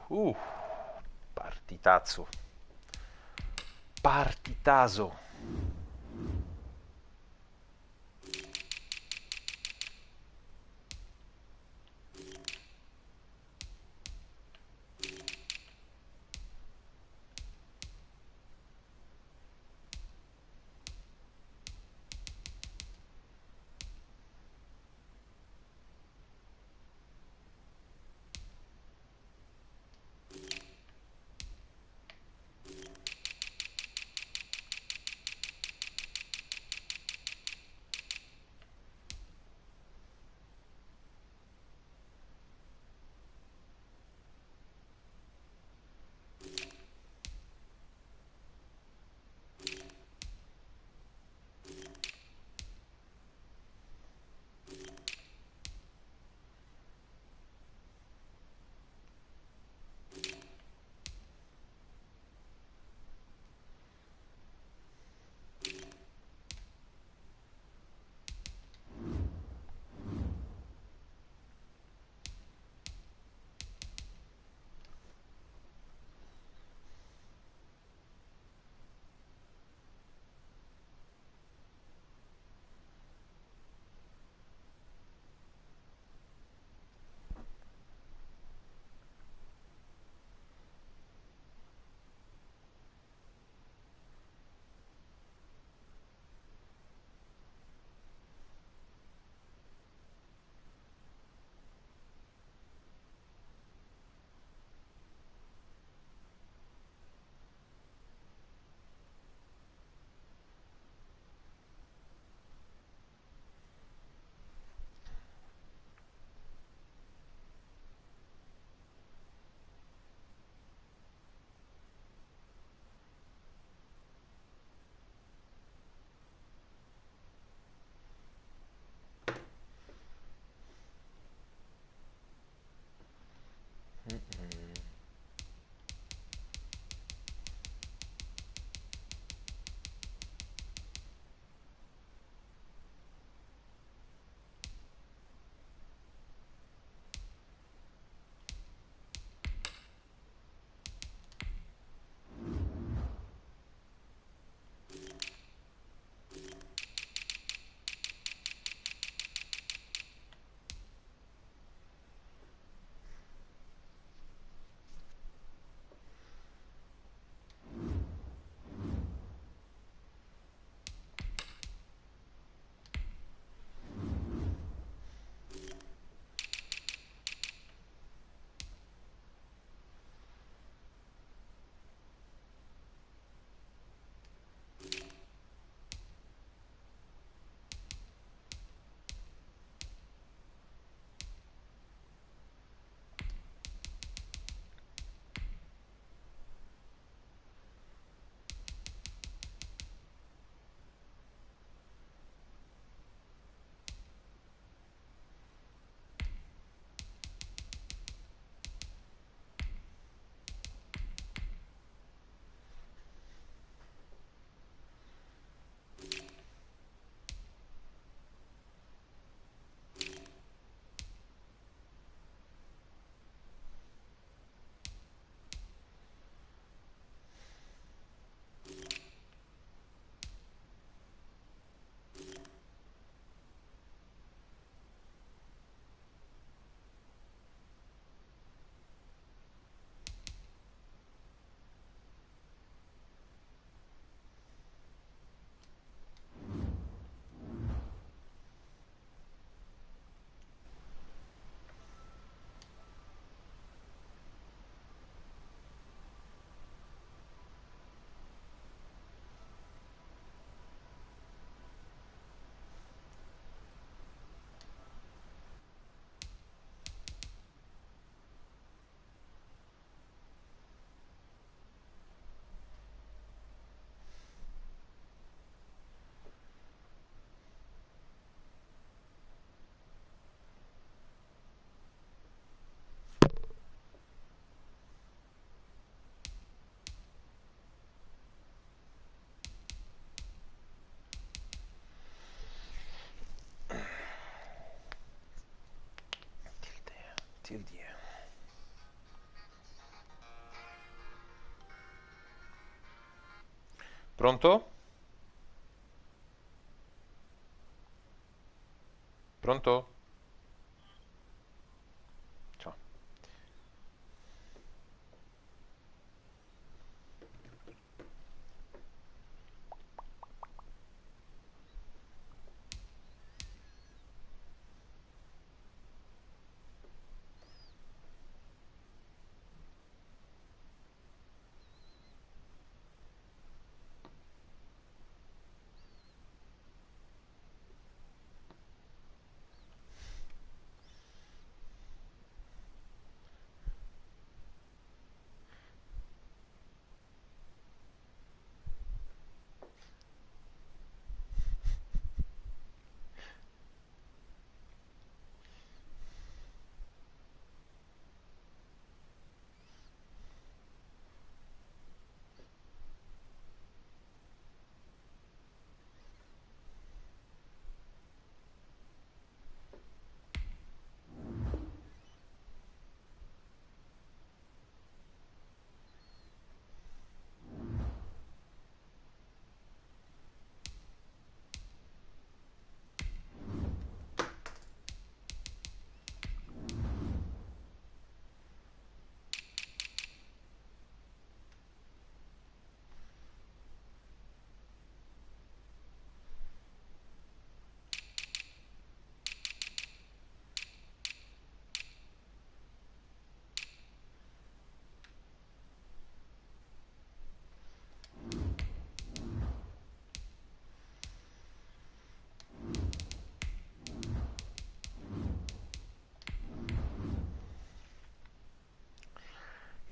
Uh, partitazzo. Partitaso. Till det. Pronto? Pronto? Ciao.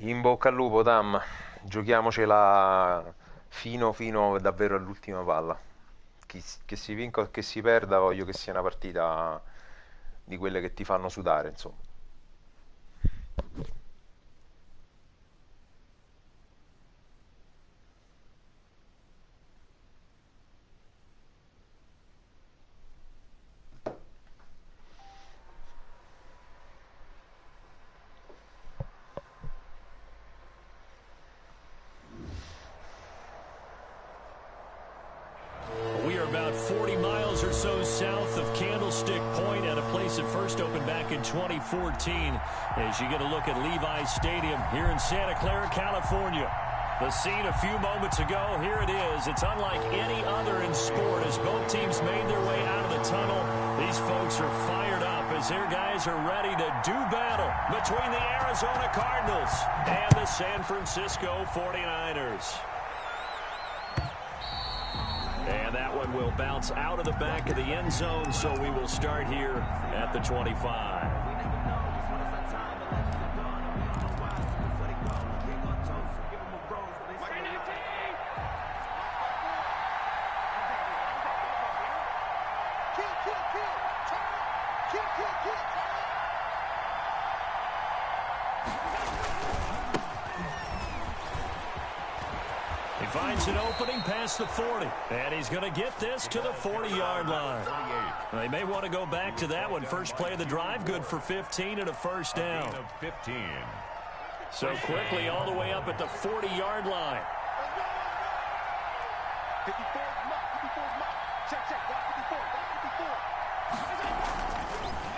In bocca al lupo, Tam. Giochiamocela fino davvero all'ultima palla. Che si vinca o che si perda, voglio che sia una partita di quelle che ti fanno sudare, insomma. We are about 40 miles or so south of Candlestick Point at a place that first opened back in 2014 as you get a look at Levi's Stadium here in Santa Clara, California. The scene a few moments ago, here it is. It's unlike any other in sport as both teams made their way out of the tunnel. These folks are fired up as their guys are ready to do battle between the Arizona Cardinals and the San Francisco 49ers. And that one will bounce out of the back of the end zone, so we will start here at the 25. He finds an opening past the 40, and he's going to get this to the 40-yard line. They may want to go back to that one. First play of the drive, good for 15 and a first down. So quickly all the way up at the 40-yard line.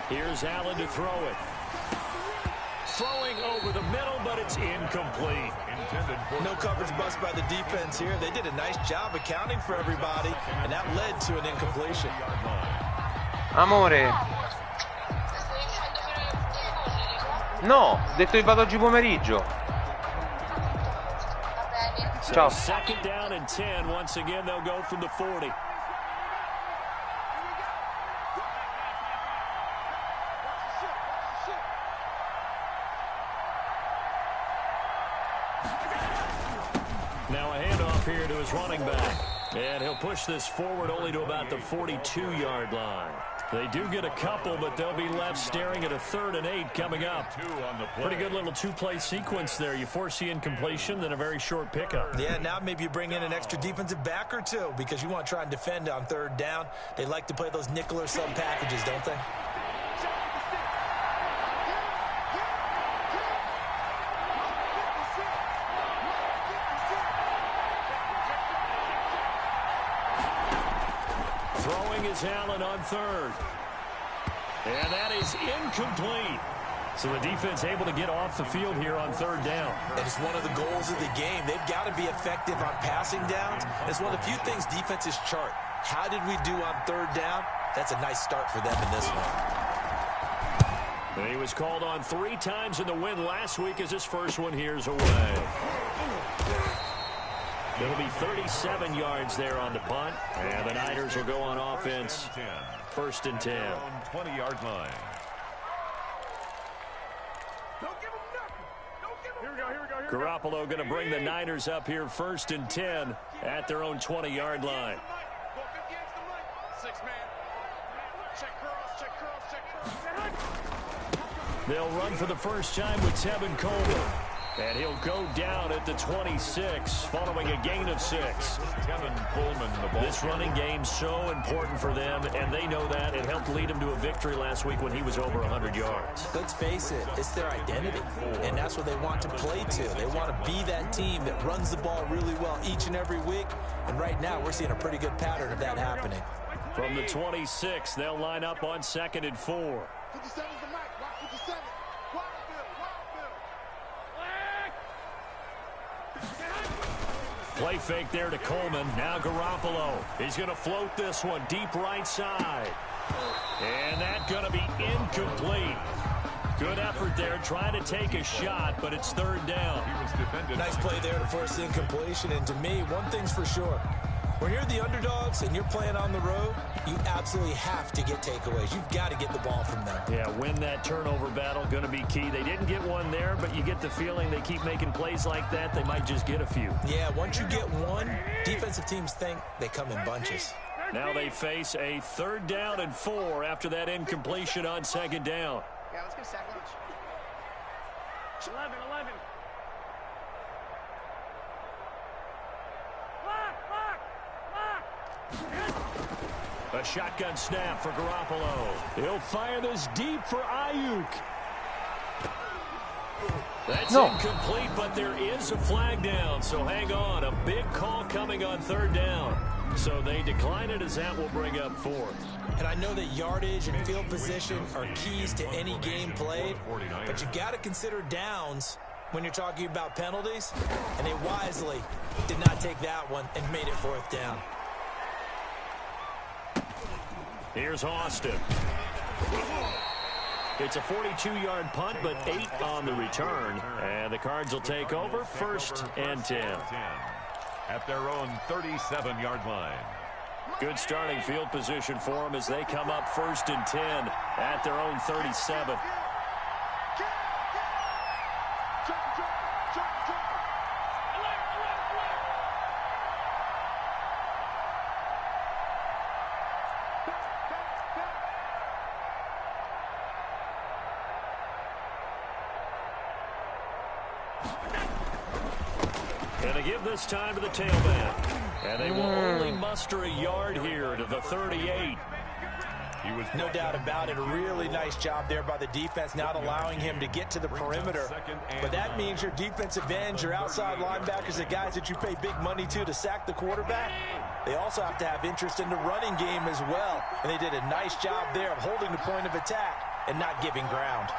Here's Allen to throw it. Throwing over the middle, but it's incomplete. No coverage bust by the defense here. They did a nice job accounting for everybody, and that led to an incompletion. Amore. No, ho detto che vado oggi pomeriggio. Ciao. So second down and 10. Once again, they'll go from the 40. Now a handoff here to his running back. And he'll push this forward only to about the 42-yard line. They do get a couple, but they'll be left staring at a 3rd and 8 coming up. Pretty good little two-play sequence there. You force the incompletion, then a very short pickup. Yeah, now maybe you bring in an extra defensive back or two because you want to try and defend on 3rd down. They like to play those nickel or sub packages, don't they? is Allen on third. And that is incomplete. So the defense able to get off the field here on third down. And it's one of the goals of the game. They've got to be effective on passing downs. It's one of the few things defenses chart. How did we do on third down? That's a nice start for them in this one. And he was called on 3 times in the win last week as his first one here's away. It'll be 37 yards there on the punt. And the Niners will go on offense. First and 10. 20-yard line. Garoppolo going to bring the Niners up here first and 10 at their own 20-yard line. They'll run for the first time with Tevin Coleman. And he'll go down at the 26 following a gain of 6. Tevin Coleman, the ball. This running game so important for them, and they know that. It helped lead them to a victory last week when he was over 100 yards. Let's face it, it's their identity, and that's what they want to play to. They want to be that team that runs the ball really well each and every week, and right now we're seeing a pretty good pattern of that happening. From the 26, they'll line up on 2nd and 4. 57 is the mic. Watch 57. Play fake there to Coleman. Now Garoppolo. He's going to float this one deep right side. And that's going to be incomplete. Good effort there, trying to take a shot, but it's third down. Nice play there to force the incompletion. And to me, one thing's for sure. When you're the underdogs and you're playing on the road, you absolutely have to get takeaways. You've got to get the ball from them. Yeah, win that turnover battle, going to be key. They didn't get one there, but you get the feeling they keep making plays like that, they might just get a few. Yeah, once you get one, defensive teams think they come in bunches. Now they face a 3rd down and 4 after that incompletion on 2nd down. Yeah, let's get sack lunch. 11. A shotgun snap for Garoppolo. He'll fire this deep for Ayuk. That's incomplete, but there is a flag down, so hang on. A big call coming on 3rd down. So they decline it as that will bring up 4th. And I know that yardage and field position are keys to any game played, but you got to consider downs when you're talking about penalties, and they wisely did not take that one and made it 4th down. Here's Austin. It's a 42-yard punt, but 8 on the return. And the Cards will take over 1st and 10. At their own 37-yard line. Good starting field position for them as they come up 1st and 10 at their own 37. And they give this time to the tailback. And they will only muster a yard here to the 38. No doubt about it. A really nice job there by the defense, not allowing him to get to the perimeter. But that means your defensive ends, your outside linebackers, the guys that you pay big money to sack the quarterback, they also have to have interest in the running game as well. And they did a nice job there of holding the point of attack and not giving ground.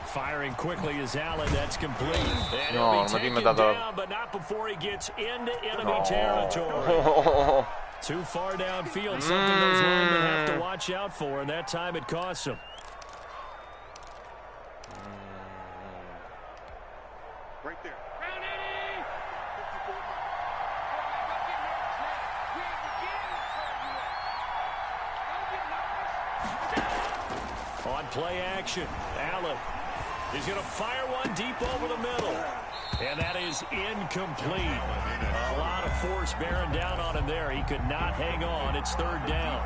Firing quickly is Allen. That's complete. And he'll be taken down, but not before he gets into enemy territory. Too far downfield, something those linemen have to watch out for, and that time it costs them. Right there. On play action, Allen. He's going to fire one deep over the middle. And that is incomplete. A lot of force bearing down on him there. He could not hang on. It's 3rd down.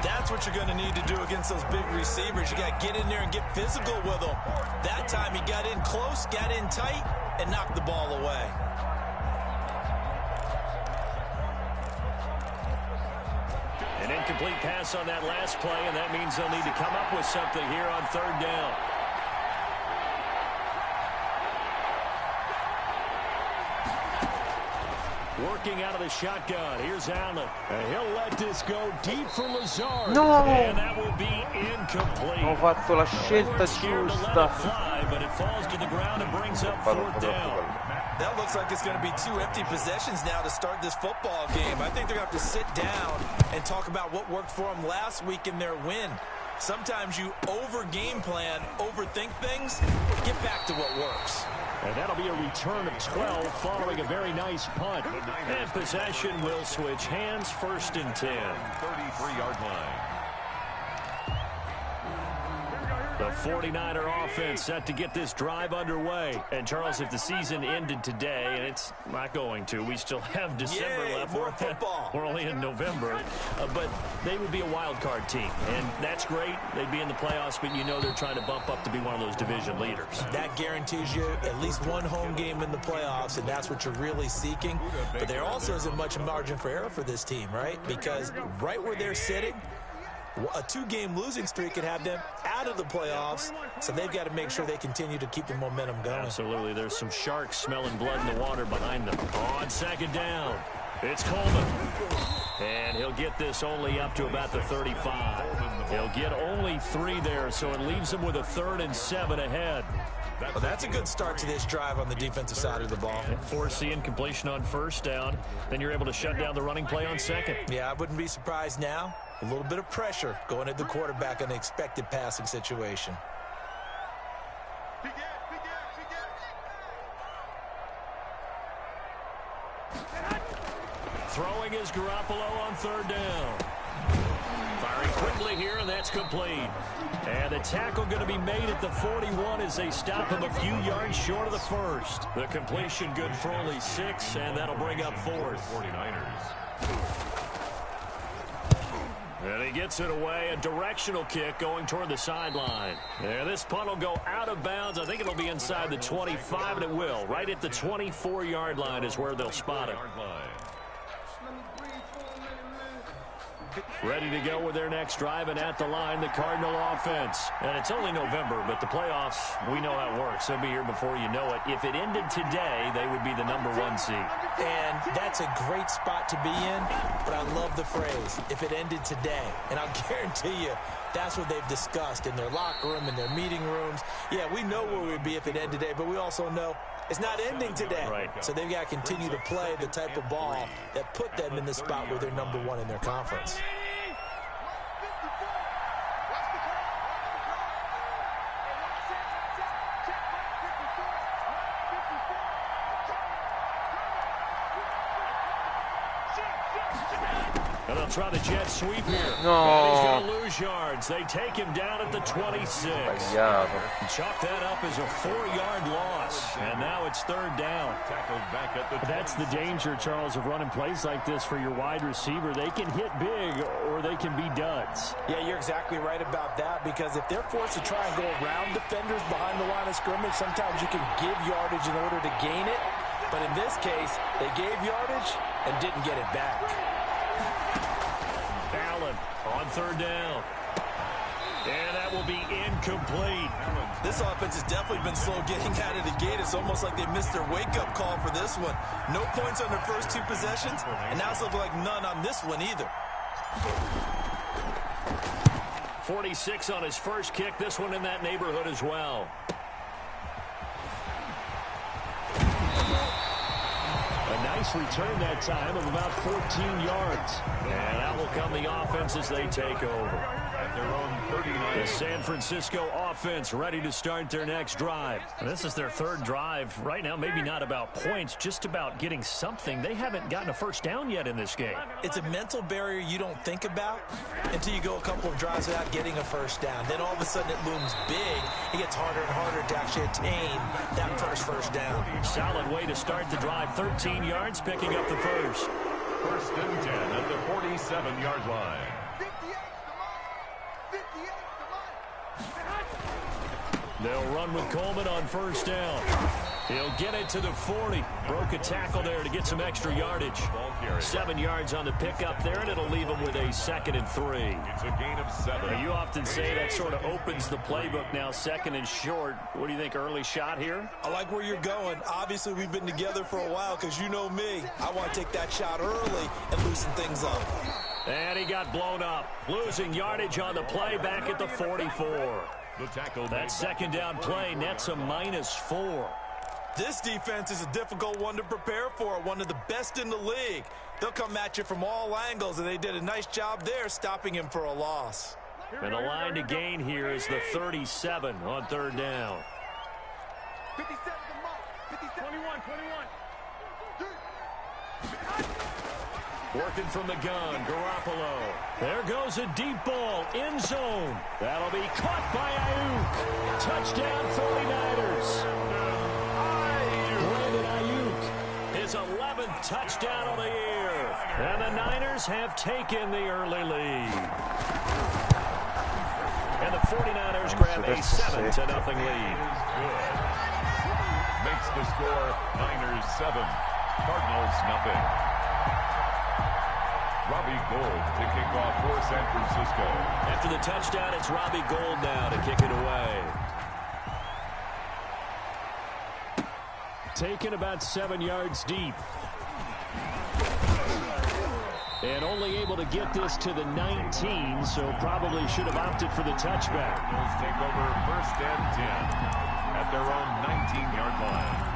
That's what you're going to need to do against those big receivers. You got to get in there and get physical with them. That time he got in close, got in tight, and knocked the ball away. An incomplete pass on that last play, and that means they'll need to come up with something here on 3rd down. looking out of the shotgun. Here's Allen. And he'll let this go deep for Lazard. No! And that will be incomplete. Ho fatto la scelta giusta. Fly, but it falls to the ground and brings up fourth down. That looks like it's going to be 2 empty possessions now to start this football game. I think they're going to have to sit down and talk about what worked for them last week in their win. Sometimes you over-game plan, overthink things. Get back to what works. And that'll be a return of 12 following a very nice punt. And possession will switch hands, 1st and 10. 33-yard line. The 49er offense set to get this drive underway. And, Charles, if the season ended today, and it's not going to, we still have December left. More football. We're only in November. But they would be a wild card team. And that's great. They'd be in the playoffs, but you know they're trying to bump up to be one of those division leaders. That guarantees you at least one home game in the playoffs, and that's what you're really seeking. But there also isn't much margin for error for this team, right? Because right where they're sitting, a 2-game losing streak could have them out of the playoffs, so they've got to make sure they continue to keep the momentum going. Absolutely. There's some sharks smelling blood in the water behind them. On 2nd down, it's Coleman. And he'll get this only up to about the 35. He'll get only 3 there, so it leaves him with a 3rd and 7 ahead. Well, that's a good start to this drive on the defensive side of the ball. Forcing completion on 1st down. Then you're able to shut down the running play on 2nd. Yeah, I wouldn't be surprised now. A little bit of pressure going at the quarterback in an expected passing situation. Throwing is Garoppolo on 3rd down. Firing quickly here, and that's complete. And the tackle going to be made at the 41 as they stop him a few yards short of the 1st. The completion good for only 6, and that'll bring up 4th. 49ers. And he gets it away, a directional kick going toward the sideline. And this punt will go out of bounds. I think it'll be inside the 25, and it will. Right at the 24-yard line is where they'll spot it. Ready to go with their next drive, and at the line, the Cardinal offense. And it's only November, but the playoffs, we know how it works. They'll be here before you know it. If it ended today, they would be the #1 seed. And that's a great spot to be in, but I love the phrase, if it ended today. And I'll guarantee you, that's what they've discussed in their locker room, in their meeting rooms. Yeah, we know where we'd be if it ended today, but we also know it's not ending today. Right. So they've got to continue to play the type of ball that put them in the spot where they're #1 in their conference. And they'll try the jet sweep here. No. And he's going to lose yards. They take him down at the 26. Sbagliato. Chalk that up as a 4-yard loss. And now it's 3rd down. Tackled back at the That's the danger, Charles, of running plays like this for your wide receiver. They can hit big or they can be duds. Yeah, you're exactly right about that, because if they're forced to try and go around defenders behind the line of scrimmage, sometimes you can give yardage in order to gain it. But in this case, they gave yardage and didn't get it back. Allen on 3rd down. And that will be incomplete. This offense has definitely been slow getting out of the gate. It's almost like they missed their wake-up call for this one. No points on their first 2 possessions, and now it's looking like none on this one either. 46 on his first kick. This one in that neighborhood as well. A nice return that time of about 14 yards. And out will come the offense as they take over. at their own 39. The San Francisco offense ready to start their next drive. This is their 3rd drive. Right now, maybe not about points, just about getting something. They haven't gotten a first down yet in this game. It's a mental barrier you don't think about until you go a couple of drives without getting a first down. Then all of a sudden it looms big. It gets harder and harder to actually attain that first down. Solid way to start the drive. 13 yards, picking up the first. 1st and 10 at the 47-yard line. They'll run with Coleman on first down. He'll get it to the 40. Broke a tackle there to get some extra yardage. 7 yards on the pickup there, and it'll leave him with a 2nd and 3. It's a gain of 7. Now, you often say that sort of opens the playbook now, 2nd and short. What do you think, early shot here? I like where you're going. Obviously, we've been together for a while because you know me. I want to take that shot early and loosen things up. And he got blown up. Losing yardage on the play back at the 44. The tackle. That 2nd down play nets a -4. This defense is a difficult one to prepare for, one of the best in the league. They'll come at you from all angles, and they did a nice job there stopping him for a loss. And the line to gain here is the 37 on 3rd down. 57 to mark. 21. Working from the gun, Garoppolo. There goes a deep ball, end zone. That'll be caught by Ayuk. Touchdown 49ers. His 11th touchdown of the year. And the Niners have taken the early lead. And the 49ers grab a 7-0 lead. Makes the score Niners 7, Cardinals nothing. Robbie Gould to kick off for San Francisco. After the touchdown, it's Robbie Gould now to kick it away. Taken about 7 yards deep. And only able to get this to the 19, so probably should have opted for the touchback. Cardinals take over 1st and 10 at their own 19-yard line.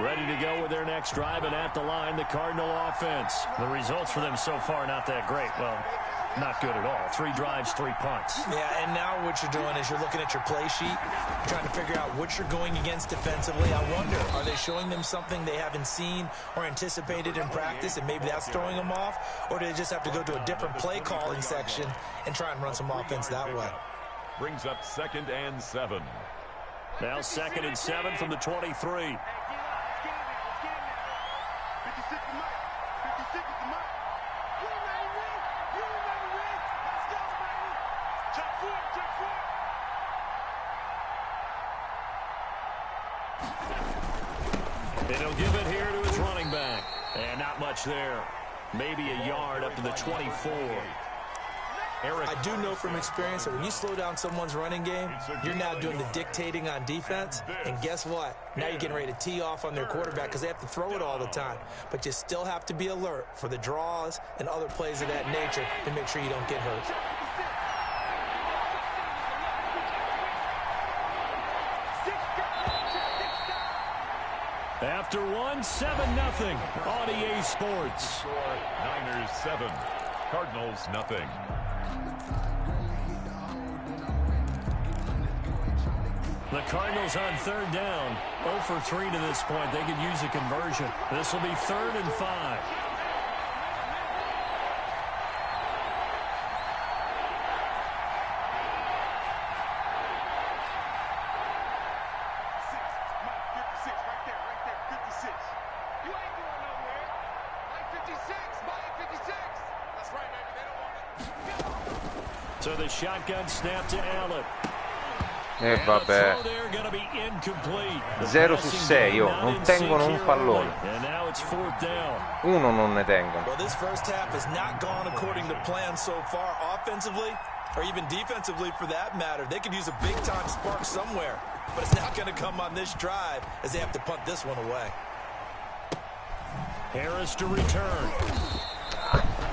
Ready to go with their next drive, and at the line, the Cardinal offense. The results for them so far, not that great. Well, not good at all. 3 drives, 3 punts. Yeah, and now what you're doing is you're looking at your play sheet, trying to figure out what you're going against defensively. I wonder, are they showing them something they haven't seen or anticipated in practice, and maybe that's throwing them off? Or do they just have to go to a different play calling section and try and run some offense that way? Brings up 2nd and 7. Now 2nd and 7 from the 23. And he'll give it here to his running back. And not much there. Maybe a yard up to the 24. I do know from experience that when you slow down someone's running game, you're now doing the dictating on defense. And guess what? Now you're getting ready to tee off on their quarterback because they have to throw it all the time. But you still have to be alert for the draws and other plays of that nature to make sure you don't get hurt. After 7-0 on EA Sports. Niners 7, Cardinals nothing. The Cardinals on 3rd down. 0 for 3 to this point. They could use a conversion. This will be 3rd and 5. So the shotgun snap to Allen. E vabbè. 0 su 6, non tengono un pallone. Uno non ne tengono. Well, this first half has not gone according to plan so far offensively or even defensively for that matter. They could use a big-time spark somewhere, but it's not going to come on this drive as they have to punt this one away. Harris to return.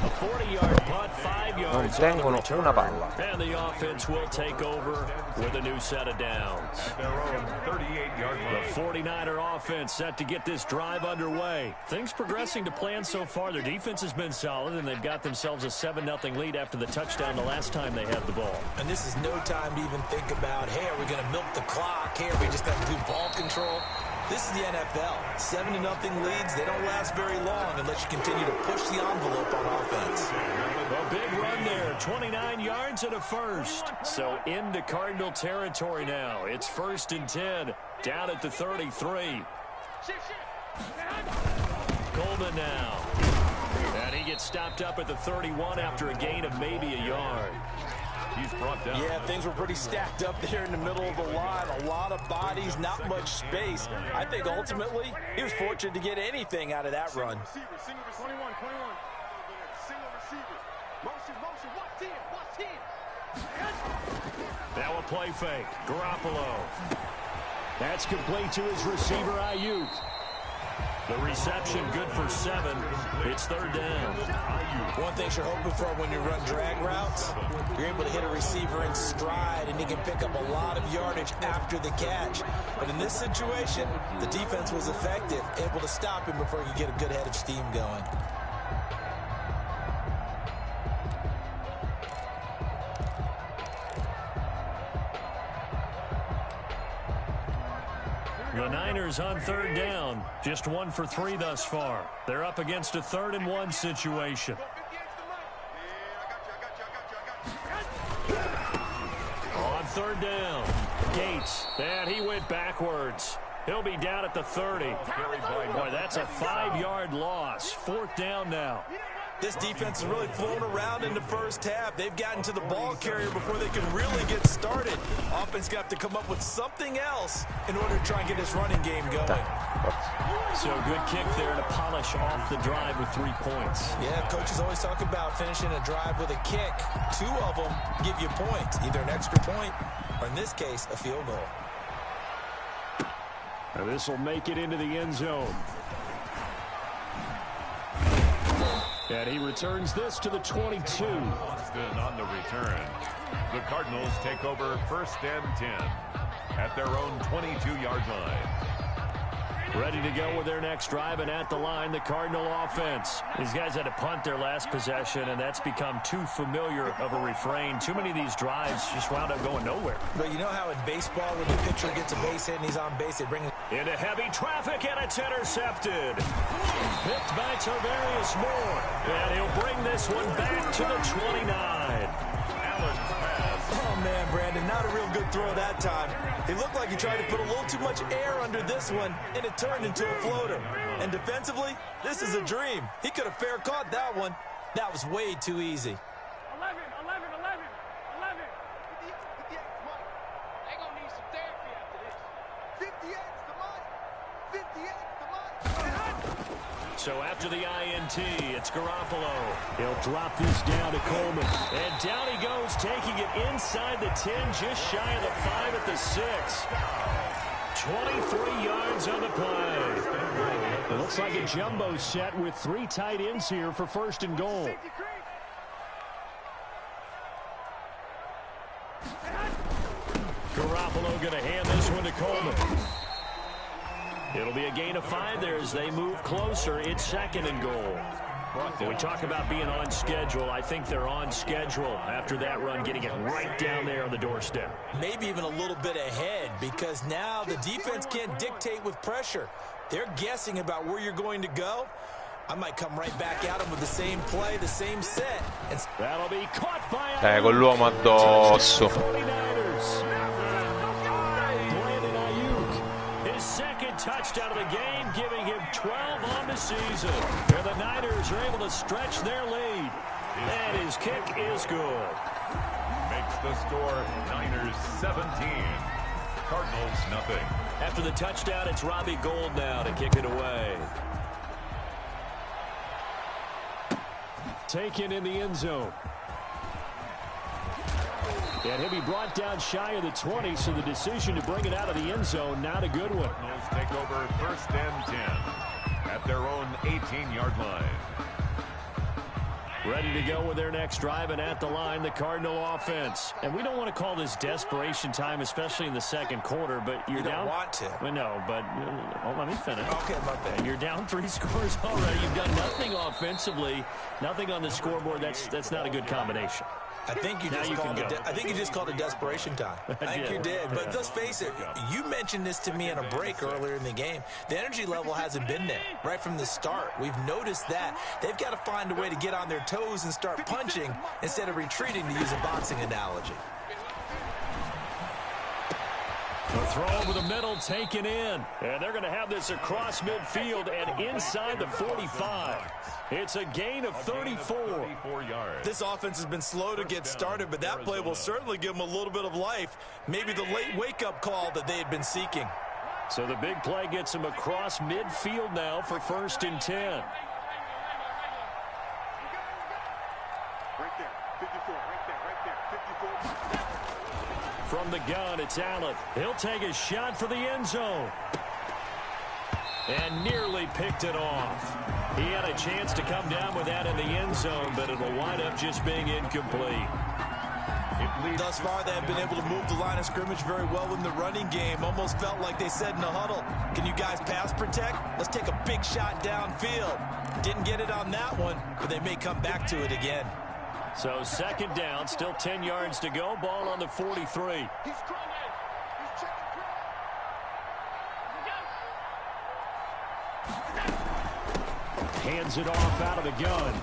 A 40-yard punt, 5 yards. Non tengono una palla. And the offense will take over with a new set of downs. Their own 38-yard line. The 49er offense set to get this drive underway. Things progressing to plan so far. Their defense has been solid, and they've got themselves a 7-0 lead after the touchdown the last time they had the ball. And this is no time to even think about, hey, are we going to milk the clock? Hey, are we just going to do ball control? This is the NFL. 7-0 leads, they don't last very long unless you continue to push the envelope on offense. A big run there, 29 yards and a first. So into Cardinal territory now. It's 1st and 10, down at the 33. Coleman now. And he gets stopped up at the 31 after a gain of maybe a yard. He's brought down. Yeah, things were pretty stacked up there in the middle of the line. A lot of bodies, not much space. I think ultimately he was fortunate to get anything out of that run. Single receiver, 21. Single receiver. Motion. Watch 10. Now a play fake. Garoppolo. That's complete to his receiver, Ayuk. The reception good for 7. It's third down. One thing you're hoping for when you run drag routes, you're able to hit a receiver in stride, and he can pick up a lot of yardage after the catch. But in this situation, the defense was effective, able to stop him before he could get a good head of steam going. The Niners on third down. Just 1 for 3 thus far. They're up against a 3rd and 1 situation. On third down, Gates. And he went backwards. He'll be down at the 30. Boy, that's a 5-yard loss. 4th down now. This defense has really flown around in the first half. They've gotten to the ball carrier before they can really get started. Offense got to come up with something else in order to try and get this running game going. So good kick there to polish off the drive with 3 points. Yeah, coaches always talk about finishing a drive with a kick. 2 of them give you points, either an extra point or, in this case, a field goal. And this will make it into the end zone. And he returns this to the 22. Austin on the return. The Cardinals take over 1st and 10 at their own 22-yard line. Ready to go with their next drive, and at the line, the Cardinal offense. These guys had to punt their last possession, and that's become too familiar of a refrain. Too many of these drives just wound up going nowhere. But you know how in baseball, when the pitcher gets a base hit and he's on base, they bring it into heavy traffic, and it's intercepted. Picked by Tarvarius Moore, and he'll bring this one back to the 29. Allen's pass. Oh, man, Brandon, not a real good throw that time. He looked like he tried to put a little too much air under this one, and it turned into a floater. And defensively, this is a dream. He could have fair caught that one. That was way too easy. 11. They gonna need some therapy after this. 58's the money. 58's the money. So after the INT, it's Garoppolo. He'll drop this down to Coleman. And down he goes, taking it inside the 10, just shy of the 5 at the 6. 23 yards on the play. It looks like a jumbo set with 3 tight ends here for 1st and goal. Garoppolo going to hand this one to Coleman. It'll be a gain of 5 there as they move closer. It's 2nd and goal. When we talk about being on schedule, I think they're on schedule after that run, getting it right down there on the doorstep. Maybe even a little bit ahead, because now the defense can't dictate with pressure. They're guessing about where you're going to go. I might come right back at them with the same play, the same set. And that'll be caught by con l'uomo addosso. Touchdown of the game, giving him 12 on the season. And the Niners are able to stretch their lead. And his kick is good. Makes the score Niners 17. Cardinals nothing. After the touchdown, it's Robbie Gould now to kick it away. Taken in the end zone. And he'll be brought down shy of the 20, so the decision to bring it out of the end zone, not a good one. Cardinals take over 1st and 10 at their own 18-yard line. Ready to go with their next drive, and at the line, the Cardinal offense. And we don't want to call this desperation time, especially in the 2nd quarter, but you're down. You don't want to. Well, no, but let me finish. Okay, my bad. And you're down 3 scores already. You've done nothing offensively, nothing on the scoreboard. That's not a good combination. I think you just called it desperation time. I think you did. But let's face it, you mentioned this to me in a break earlier in the game. The energy level hasn't been there right from the start. We've noticed that. They've got to find a way to get on their toes and start punching instead of retreating, to use a boxing analogy. A Throw over the middle, taken in. And they're going to have this across midfield and inside the 45. It's a gain of 34. This offense has been slow to get started, but that play will certainly give them a little bit of life. Maybe the late wake-up call that they had been seeking. So the big play gets them across midfield now for 1st and 10. Right there, 54, right there, 54. From the gun, it's Allen. He'll take a shot for the end zone. And nearly picked it off. He had a chance to come down with that in the end zone, but it'll wind up just being incomplete. Thus far, they have been able to move the line of scrimmage very well in the running game. Almost felt like they said in the huddle, can you guys pass protect? Let's take a big shot downfield. Didn't get it on that one, but they may come back to it again. So 2nd down, still 10 yards to go. Ball on the 43. He's crawling. He's checking Hands it off out of the gun.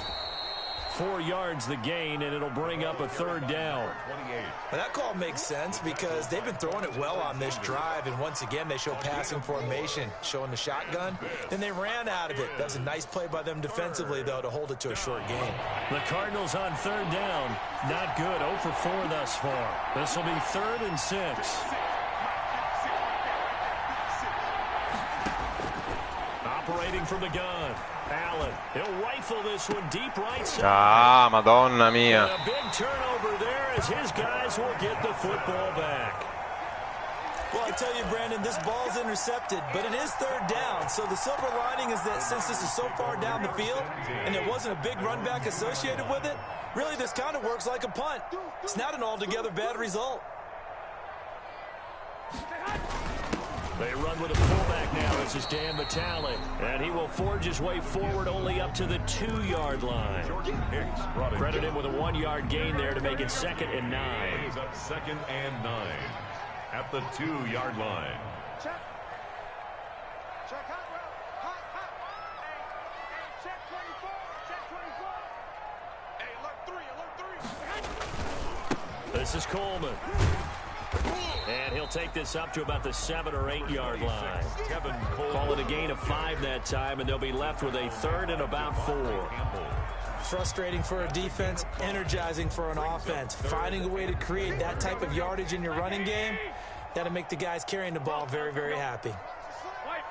4 yards the gain, and it'll bring up a 3rd down. Well, that call makes sense because they've been throwing it well on this drive, and once again they show passing formation, showing the shotgun. Then they ran out of it. That's a nice play by them defensively, though, to hold it to a short game. The Cardinals on 3rd down. Not good. 0 for 4 thus far. This will be 3rd and 6. Operating from the gun. Allen, he'll rifle this one deep right side. Ah, Madonna mia. And a big turnover there as his guys will get the football back. Well, I tell you, Brandon, this ball's intercepted, but it is 3rd down. So the silver lining is that since this is so far down the field and there wasn't a big run back associated with it, really this kind of works like a punt. It's not an altogether bad result. They run with a fullback now. This is Dan Vitale, and he will forge his way forward only up to the 2-yard line. Credit him with a 1-yard gain there to make it 2nd and 9. He's up 2nd and 9 at the 2-yard line. Check. Check hot route. Hot. Hey, check 24. Check 24. Hey, alert 3. This is Coleman. And he'll take this up to about the 7 or 8 yard line. Call it a gain of 5 that time, and they'll be left with a 3rd and about 4. Frustrating for a defense, energizing for an offense. Finding a way to create that type of yardage in your running game, that'll make the guys carrying the ball very, very happy. Wait.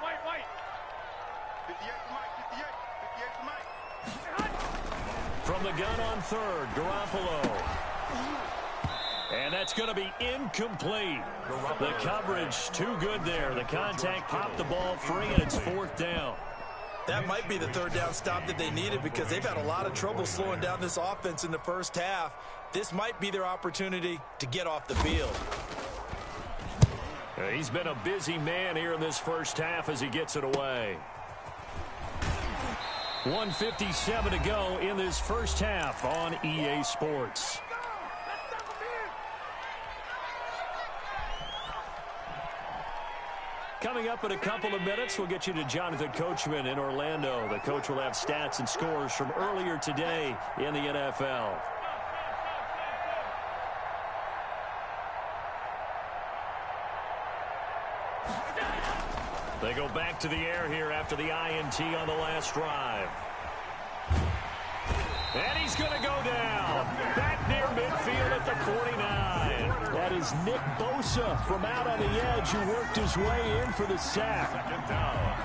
58 to Mike. From the gun on 3rd, Garoppolo. And that's going to be incomplete. The coverage too good there. The contact popped the ball free, and it's 4th down. That might be the 3rd down stop that they needed because they've had a lot of trouble slowing down this offense in the first half. This might be their opportunity to get off the field. He's been a busy man here in this first half as he gets it away. 1:57 to go in this first half on EA Sports. Coming up in a couple of minutes, we'll get you to Jonathan Coachman in Orlando. The coach will have stats and scores from earlier today in the NFL. They go back to the air here after the INT on the last drive. And he's going to go down. Back near midfield at the 49. That is Nick Bosa from out on the edge who worked his way in for the sack. 2nd down.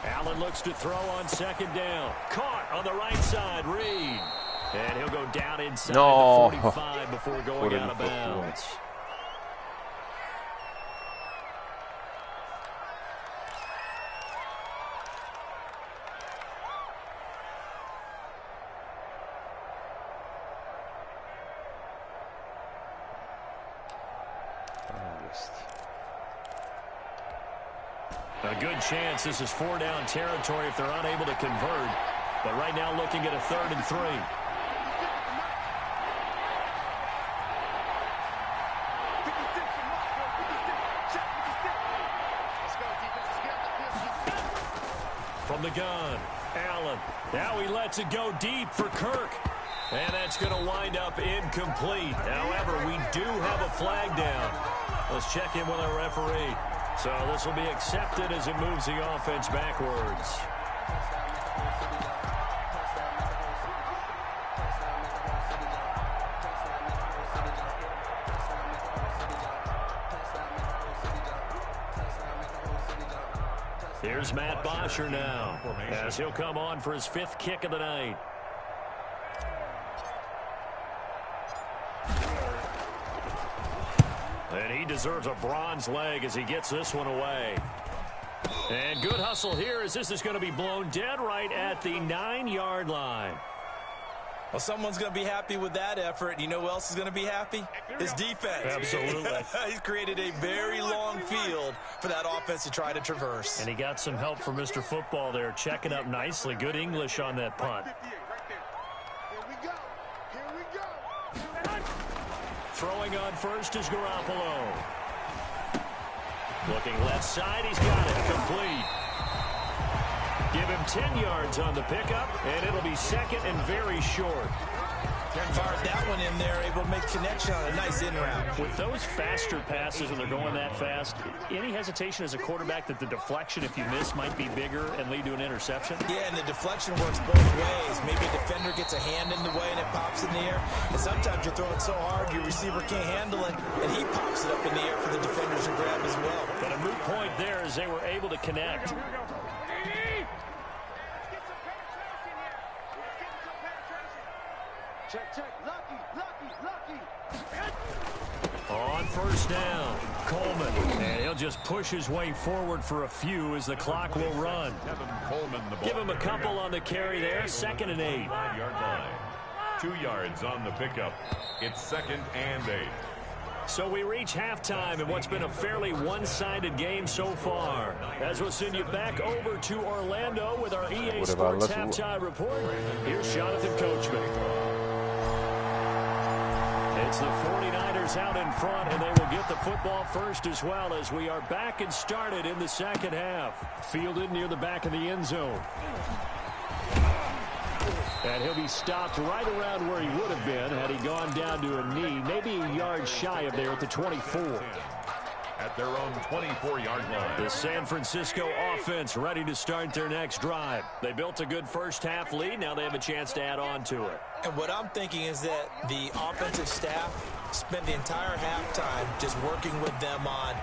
Allen looks to throw on 2nd down. Caught on the right side, Reed. And he'll go down inside the 45 before going out of bounds. A good chance this is 4-down territory if they're unable to convert. But right now looking at a 3rd and 3. From the gun, Allen. Now he lets it go deep for Kirk. And that's going to wind up incomplete. However, we do have a flag down. Let's check in with our referee. So this will be accepted as it moves the offense backwards. Here's Matt Bosher now, as he'll come on for his 5th kick of the night. And he deserves a bronze leg as he gets this one away. And good hustle here as this is going to be blown dead right at the 9-yard line. Well, someone's going to be happy with that effort. You know who else is going to be happy? His defense. Absolutely. He's created a very long field for that offense to try to traverse. And he got some help from Mr. Football there, checking up nicely. Good English on that punt. Here we go. Here we go. Throwing on first is Garoppolo. Looking left side, he's got it. Complete. Give him 10 yards on the pickup, and it'll be 2nd and very short. Fired that one in there, able to make connection on a nice in route. With those faster passes when they're going that fast, any hesitation as a quarterback that the deflection, if you miss, might be bigger and lead to an interception? Yeah, and the deflection works both ways. Maybe a defender gets a hand in the way and it pops in the air. And sometimes you're throwing so hard your receiver can't handle it, and he pops it up in the air for the defenders to grab as well. But a moot point there as they were able to connect. Check, check. Lucky. On first down, Coleman. And he'll just push his way forward for a few as the clock will run. Give him a couple on the carry there. 2nd and 8. 5-yard line. 2 yards on the pickup. It's 2nd and 8. So we reach halftime in what's been a fairly one-sided game so far. As we'll send you back over to Orlando with our EA Sports halftime report. Here's Jonathan Coachman. It's the 49ers out in front, and they will get the football first as well as we are back and started in the 2nd half. Fielded near the back of the end zone. And he'll be stopped right around where he would have been had he gone down to a knee, maybe a yard shy of there at the 24. At their own 24-yard line. The San Francisco offense ready to start their next drive. They built a good first half lead. Now they have a chance to add on to it. And what I'm thinking is that the offensive staff spent the entire halftime just working with them on,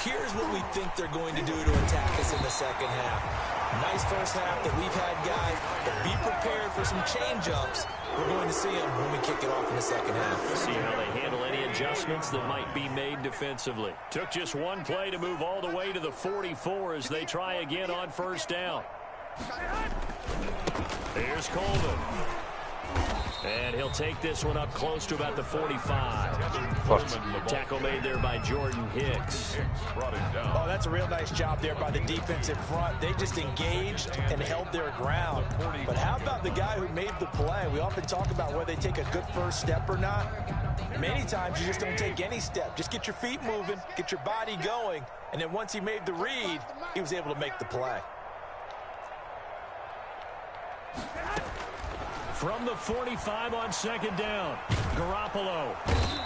here's what we think they're going to do to attack us in the 2nd half. Nice first half that we've had, guys, but be prepared for some change-ups. We're going to see them when we kick it off in the 2nd half. See how they handle any adjustments that might be made defensively. Took just one play to move all the way to the 44 as they try again on first down. Here's Coleman. And he'll take this one up close to about the 45. Tackle made there by Jordan Hicks. Oh, that's a real nice job there by the defensive front. They just engaged and held their ground. But how about the guy who made the play? We often talk about whether they take a good first step or not. Many times you just don't take any step. Just get your feet moving, get your body going, and then once he made the read, he was able to make the play. From the 45 on 2nd down, Garoppolo.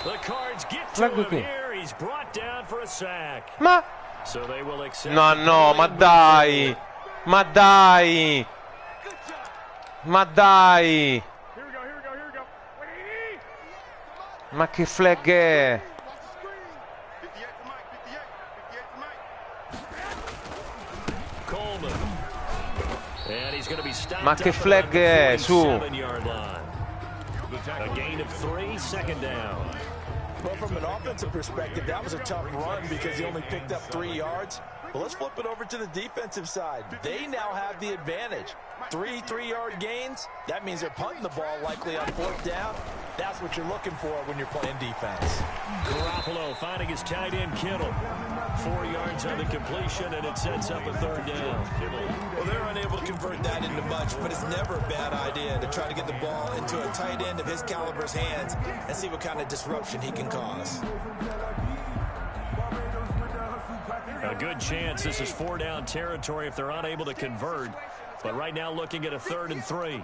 The Cards get to him here. He's brought down for a sack. Ma So they will accept. no, ma dai. Ma dai. Ma dai. Ma che flag è? Coleman. And he's going to be stopped. Ma che flag è? Su. A gain of 3, 2nd down. Well, from an offensive perspective, that was a tough run because he only picked up 3 yards. But let's flip it over to the defensive side. They now have the advantage. 3 3-yard gains. That means they're punting the ball likely on 4th down. That's what you're looking for when you're playing defense. Garoppolo finding his tight end Kittle. 4 yards on the completion, and it sets up a 3rd down. Well, they're unable to convert that into much, but it's never a bad idea to try to get the ball into a tight end of his caliber's hands and see what kind of disruption he can cause. A good chance this is 4-down territory if they're unable to convert. But right now looking at a 3rd and 3.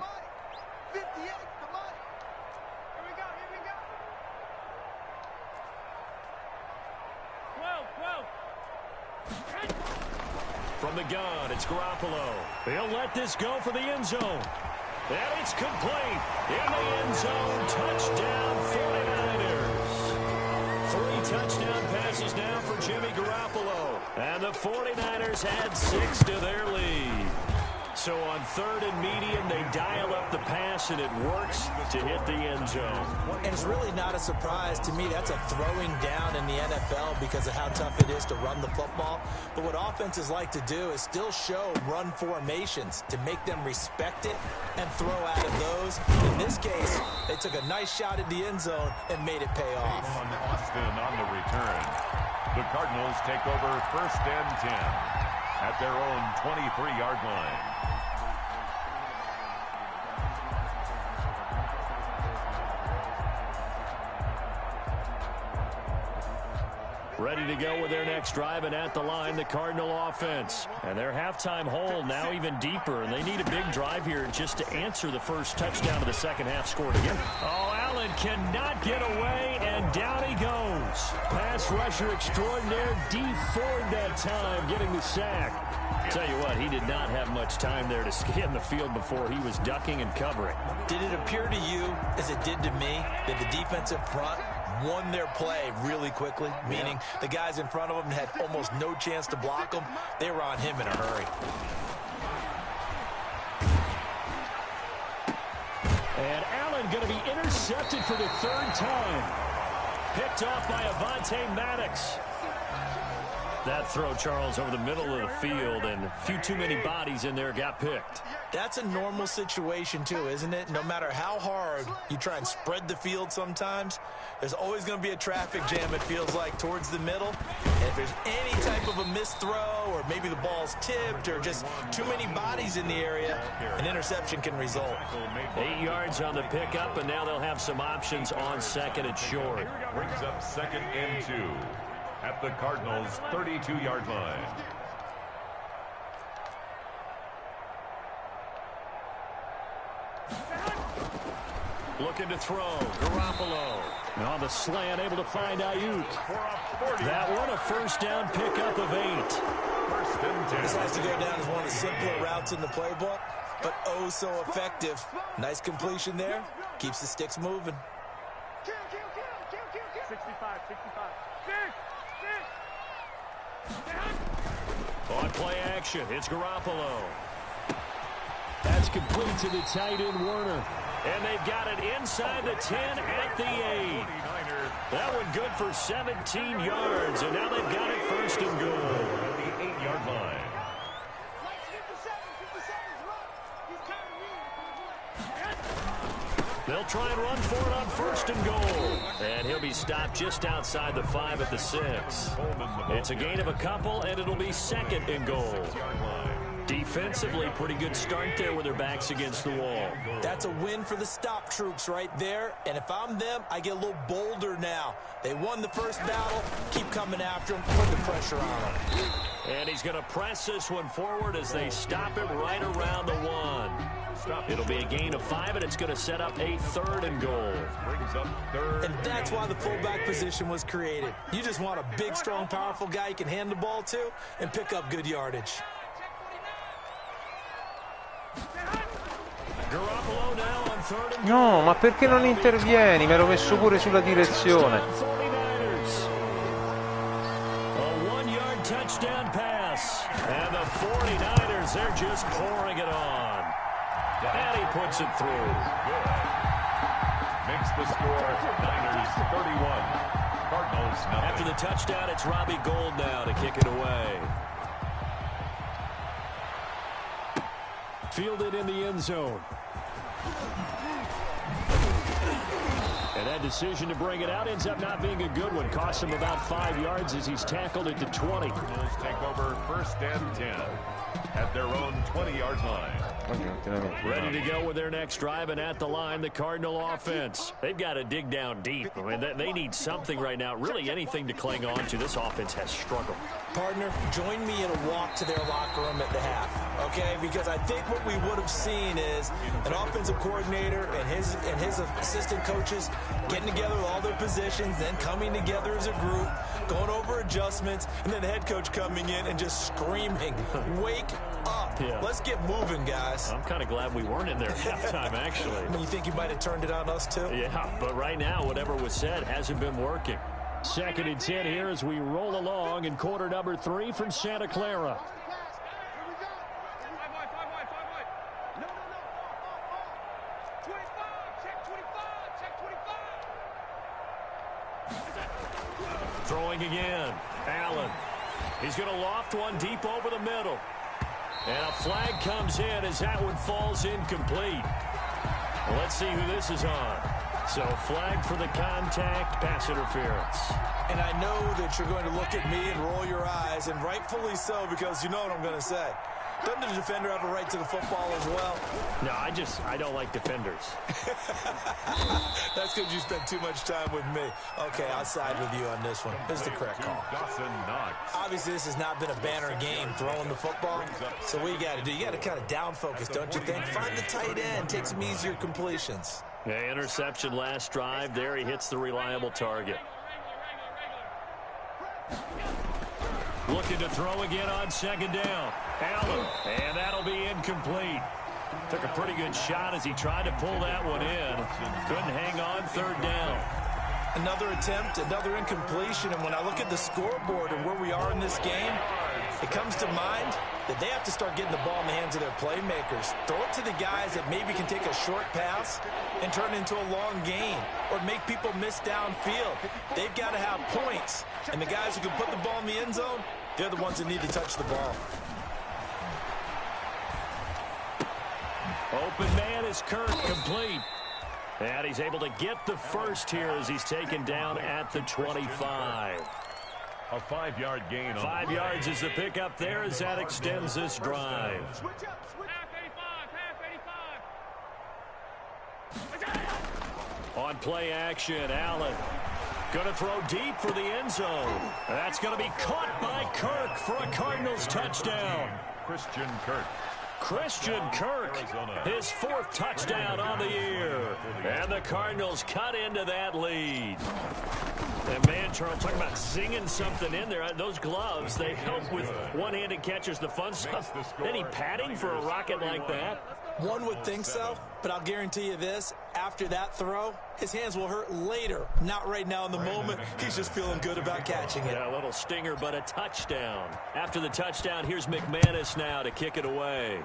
From the gun, it's Garoppolo. He'll let this go for the end zone. And it's complete. In the end zone, touchdown 49ers. 3 touchdown passes now for Jimmy Garoppolo. And the 49ers add 6 to their lead. So on 3rd and medium, they dial up the pass, and it works to hit the end zone. And it's really not a surprise to me. That's a throwing down in the NFL because of how tough it is to run the football. But what offenses like to do is still show run formations to make them respect it and throw out of those. In this case, they took a nice shot at the end zone and made it pay off. On Austin on the return. The Cardinals take over 1st and 10 at their own 23-yard line. Ready to go with their next drive, and at the line, the Cardinal offense. And their halftime hole now even deeper, and they need a big drive here just to answer the first touchdown of the second half scored again. Oh, Allen cannot get away, and down he goes. Pass rusher extraordinaire, Dee Ford that time, getting the sack. Tell you what, he did not have much time there to scan the field before he was ducking and covering. Did it appear to you, as it did to me, that the defensive front won their play really quickly, meaning the guys in front of them had almost no chance to block them? They were on him in a hurry. And Allen going to be intercepted for the 3rd time. Picked off by Avonte Maddox. That throw, Charles, over the middle of the field, and a few too many bodies in there got picked. That's a normal situation, too, isn't it? No matter how hard you try and spread the field sometimes, there's always going to be a traffic jam, it feels like, towards the middle. And if there's any type of a missed throw, or maybe the ball's tipped, or just too many bodies in the area, an interception can result. 8 yards on the pickup, and now they'll have some options on 2nd and short. Brings up 2nd and 2 at the Cardinals' 32-yard line. Looking to throw. Garoppolo. On the slant, able to find Ayuk. That one, a 1st down pickup of 8. 1st and 10. This has to go down as one of the simpler routes in the playbook, but oh so effective. Nice completion there. Keeps the sticks moving. 65. On play action, it's Garoppolo. That's complete to the tight end, Warner. And they've got it inside the 10 at the 8. That one good for 17 yards, and now they've got it 1st and goal. At the 8-yard line. They'll try and run for it on 1st and goal. And he'll be stopped just outside the 5 at the 6. It's a gain of a couple, and it'll be 2nd and goal. Defensively, pretty good start there with their backs against the wall. That's a win for the stop troops right there. And if I'm them, I get a little bolder now. They won the first battle. Keep coming after them. Put the pressure on them. And he's going to press this one forward as they stop it right around the 1. It'll be a gain of 5, and it's going to set up a 3rd and goal. Brings up 3rd. And that's why the fullback position was created. You just want a big, strong, powerful guy you can hand the ball to and pick up good yardage. Garoppolo now on 3rd and No, ma perché non intervieni? Me l'ho messo pure sulla direzione. 49ers. A 1-yard touchdown pass. And the 49ers, they're just pouring it on. And he puts it through. Good. Makes the score Niners 31. Cardinals nothing. After the touchdown, it's Robbie Gould now to kick it away. Fielded in the end zone. And that decision to bring it out ends up not being a good one. Costs him about 5 yards as he's tackled at the 20. Cardinals take over 1st and 10 at their own 20-yard line. Ready to go with their next drive, and at the line, the Cardinal offense. They've got to dig down deep. I mean, they need something right now, really anything to cling on to. This offense has struggled. Partner, join me in a walk to their locker room at the half, okay? Because I think what we would have seen is an offensive coordinator and his assistant coaches getting together with all their positions, then coming together as a group, going over adjustments, and then the head coach coming in and just screaming, "Wake up. Yeah. Let's get moving, guys." I'm kind of glad we weren't in there at halftime, actually. I mean, you think you might have turned it on us, too? Yeah, but right now, whatever was said hasn't been working. 2nd and 10 here as we roll along in quarter number 3 from Santa Clara. Throwing again. Allen. He's going to loft one deep over the middle. And a flag comes in as that one falls incomplete. Well, let's see who this is on. So flag for the contact, pass interference. And I know that you're going to look at me and roll your eyes, and rightfully so, because you know what I'm going to say. Doesn't the defender have a right to the football as well? No, I don't like defenders. That's because you spent too much time with me. Okay, I'll side with you on this one. This is the correct call. Obviously, this has not been a banner game throwing the football. So what you got to do, you got to kind of down focus, don't you think? Find the tight end, take some easier completions. Yeah, interception last drive. There he hits the reliable target. Looking to throw again on 2nd down. Allen, and that'll be incomplete. Took a pretty good shot as he tried to pull that one in. Couldn't hang on 3rd down. Another attempt, another incompletion, and when I look at the scoreboard and where we are in this game, it comes to mind that they have to start getting the ball in the hands of their playmakers. Throw it to the guys that maybe can take a short pass and turn it into a long gain or make people miss downfield. They've got to have points, and the guys who can put the ball in the end zone, they're the ones that need to touch the ball. Open man is Kirk, complete. And he's able to get the first here as he's taken down at the 25. A 5-yard gain. 5 yards is the pickup there as that extends this drive. Switch up, switch. Half 85. On play action, Allen. Going to throw deep for the end zone. That's going to be caught by Kirk for a Cardinals touchdown. Christian Kirk. Christian Kirk, his 4th touchdown on the year. And the Cardinals cut into that lead. And man, Charles, talking about singing something in there. Those gloves, they help with one-handed catches, the fun stuff. Any padding for a rocket like that? One would think so, but I'll guarantee you this. After that throw, his hands will hurt later. Not right now in the moment. He's just feeling good about catching it. Yeah, a little stinger, but a touchdown. After the touchdown, here's McManus now to kick it away.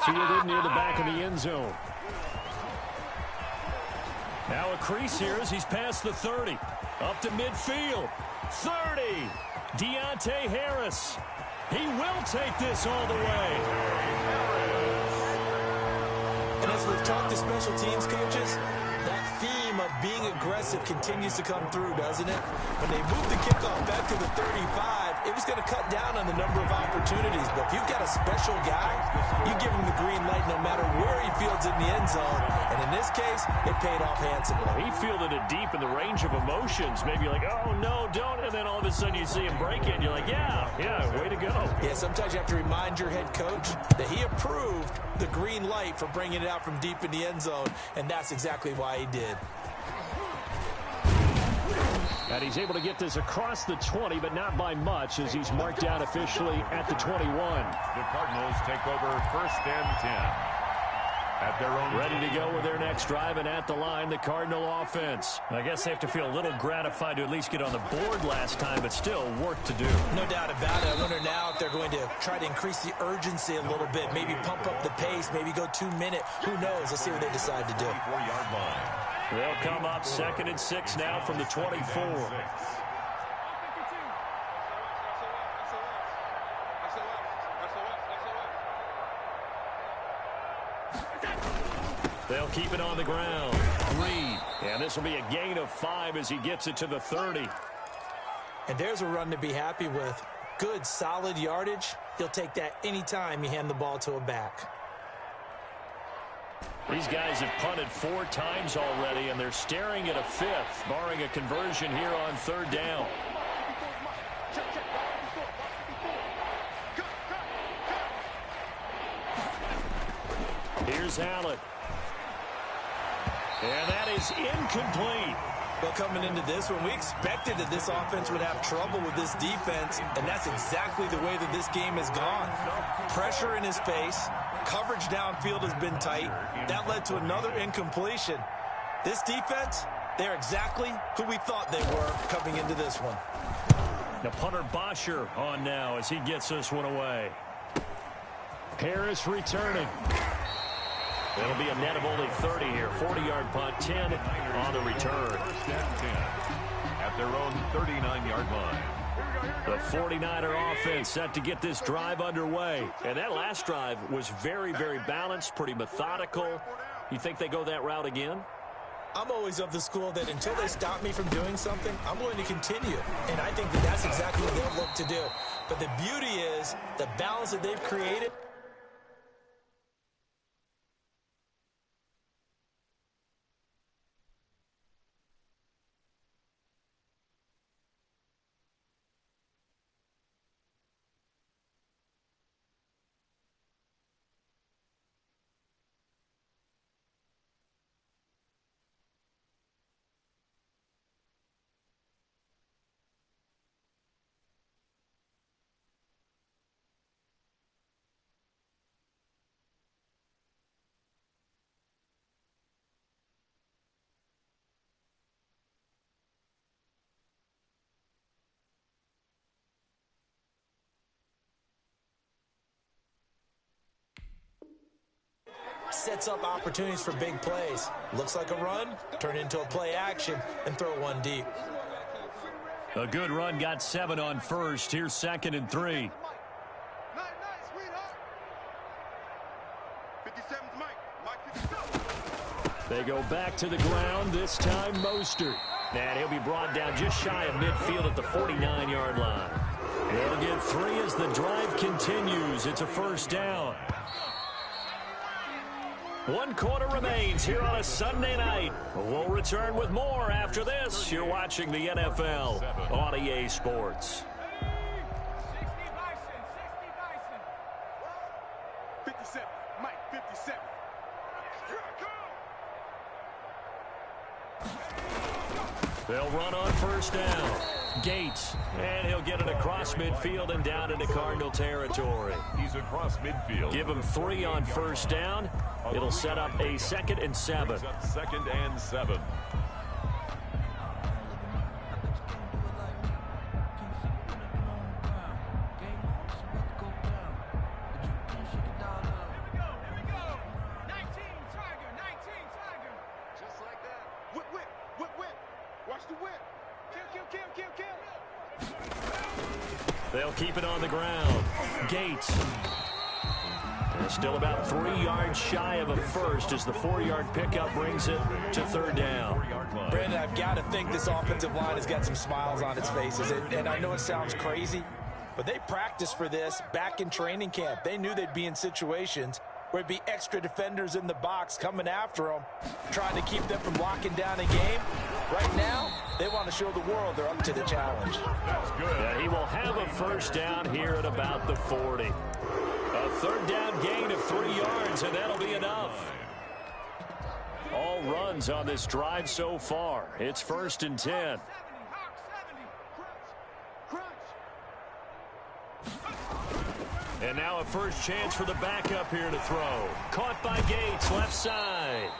Fielded near the back of the end zone. Now a crease here as he's past the 30. Up to midfield. 30. Deontay Harris. He will take this all the way. And as we've talked to special teams coaches, that theme of being aggressive continues to come through, doesn't it? When they moved the kickoff back to the 35, it was going to cut down on the number of opportunities. But if you've got a special guy, you give him the green light no matter where he fields it in the end zone. And in this case, it paid off handsomely. He fielded it deep in the range of emotions. Maybe like, oh, no, don't. And then all of a sudden you see him break it. And you're like, yeah, way to go. Yeah, sometimes you have to remind your head coach that he approved the green light for bringing it out from deep in the end zone. And that's exactly why he did. And he's able to get this across the 20, but not by much as he's marked down officially at the 21. The Cardinals take over 1st and 10. At their own ready to go with their next drive, and at the line, the Cardinal offense. I guess they have to feel a little gratified to at least get on the board last time, but still work to do. No doubt about it. I wonder now if they're going to try to increase the urgency a little bit, maybe pump up the pace, maybe go 2 minute. Who knows? Let's see what they decide to do. 4-yard line. They'll come up 2nd and 6 now from the 24. They'll keep it on the ground. Reed. And this will be a gain of 5 as he gets it to the 30. And there's a run to be happy with. good, solid yardage, he'll take that anytime you hand the ball to a back. These guys have punted 4 times already, and they're staring at a 5th, barring a conversion here on 3rd down. Here's Allen. And that is incomplete. Well, coming into this one, we expected that this offense would have trouble with this defense, and that's exactly the way that this game has gone. Pressure in his face, coverage downfield has been tight. That led to another incompletion. This defense, they're exactly who we thought they were coming into this one. Now punter Bosher on now as he gets this one away. Harris returning. It'll be a net of only 30 here. 40-yard punt, 10 on the return. First and 10 at their own 39-yard line. The 49er offense set to get this drive underway. And that last drive was very, very balanced, pretty methodical. You think they go that route again? I'm always of the school that until they stop me from doing something, I'm going to continue. And I think that that's exactly what they'll look to do. But the beauty is the balance that they've created. Sets up opportunities for big plays. Looks like a run, turn into a play action, and throw one deep. A good run got 7 on first. Here's 2nd and 3. They go back to the ground, this time Mostert. And he'll be brought down just shy of midfield at the 49-yard line. They'll get 3 as the drive continues. It's a first down. 1 quarter remains here on a Sunday night. We'll return with more after this. You're watching the NFL on EA Sports. 57, Mike, 57. They'll run on first down. Gates, and he'll get it across midfield and down into Cardinal territory. He's across midfield. Give him 3 on first down. It'll set up a 2nd and 7. 2nd and 7. They'll keep it on the ground. Gates. They're still about 3 yards shy of a first as the 4-yard pickup brings it to 3rd down. Brandon, I've got to think this offensive line has got some smiles on its faces. And I know it sounds crazy, but they practiced for this back in training camp. They knew they'd be in situations where it'd be extra defenders in the box coming after them, trying to keep them from locking down a game. Right now, they want to show the world they're up to the challenge. That's good. Yeah, he will have a first down here at about the 40. A 3rd down gain of 3 yards, and that'll be enough. All runs on this drive so far. It's 1st and 10. And now a first chance for the backup here to throw. Caught by Gates, left side.